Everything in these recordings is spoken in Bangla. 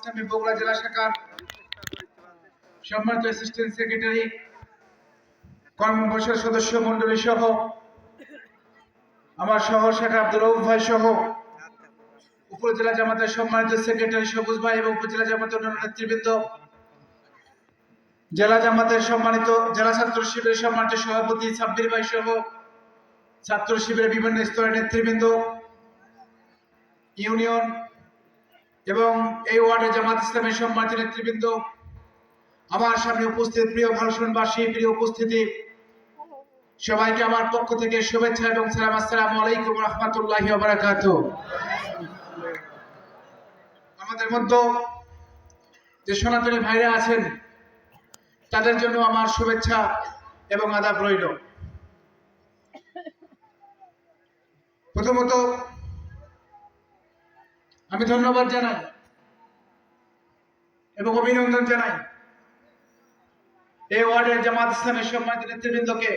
ইসলামী বগুড়া জেলা শাখার সম্মানিত অ্যাসিস্ট্যান্ট সেক্রেটারি, কর্মপরিষদ সদস্য মন্ডলী সহ আমার শহর শাখা আব্দুল রউফ ভাই সহ উপজেলা জামাতের সম্মানিত সেক্রেটারি সবুজ ভাই এবং উপজেলা জামাতের অন্যান্য নেতৃবৃন্দ, জেলা জামাতের সম্মানিত জেলা ছাত্র শিবিরের সম্মানিত সভাপতি সাব্বির ভাই সহ ছাত্র শিবিরের বিভিন্ন স্তরের নেতৃবৃন্দ, ইউনিয়ন এবং এই ওয়ার্ডে জামাত ইসলামের সম্মানিত নেতৃবৃন্দ, আমার সামনে উপস্থিত প্রিয় ভাষণবাসী, প্রিয় উপস্থিতি, সবাইকে আমার পক্ষ থেকে শুভেচ্ছা এবং সালাম। আসসালামু আলাইকুম ওয়া রাহমাতুল্লাহি ওয়া বারাকাতুহু। আমাদের মধ্যে যে সনাতনী ভাইরা আছেন তাদের জন্য আমার শুভেচ্ছা এবং আদাব রইল। প্রথমত আমি ধন্যবাদ জানাই এবং অভিনন্দন জানাই এই ওয়ার্ডের জামাত ইসলামের সম্মানিত নেতৃবৃন্দকে,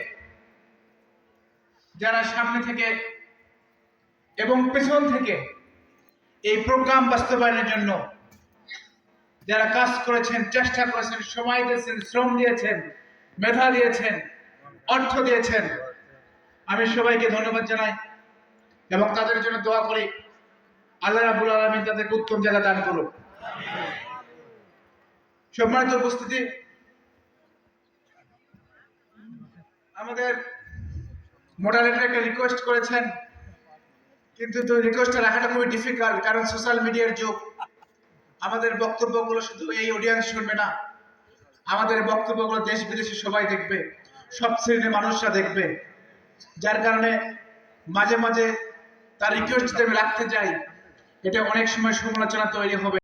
যারা সামনে থেকে এবং পেছন থেকে এই প্রোগ্রাম বাস্তবায়নের জন্য যারা কাজ করেছেন, চেষ্টা করেছেন, সময় দিয়েছেন, শ্রম দিয়েছেন, মেধা দিয়েছেন, অর্থ দিয়েছেন। আমি সবাইকে ধন্যবাদ জানাই এবং তাদের জন্য দোয়া করি আল্লাহ রাব্বুল আলামিন তাদেরকে উত্তম জায়গা দান করুন। সম্মানিত উপস্থিতি, আমাদের মডারেটর একটা রিকোয়েস্ট করেছেন, কিন্তু রিকোয়েস্টটা রাখাটা খুবই ডিফিকাল্ট, কারণ সোশ্যাল মিডিয়ার যুগ। আমাদের বক্তব্যগুলো শুধু এই অডিয়েন্স শুনবে না, আমাদের বক্তব্যগুলো দেশ বিদেশে সবাই দেখবে, সব শ্রেণীর মানুষরা দেখবে। যার কারণে মাঝে মাঝে তার রিকোয়েস্ট যদি আমি রাখতে যাই, এটা অনেক সময় সমালোচনা তৈরি হবে।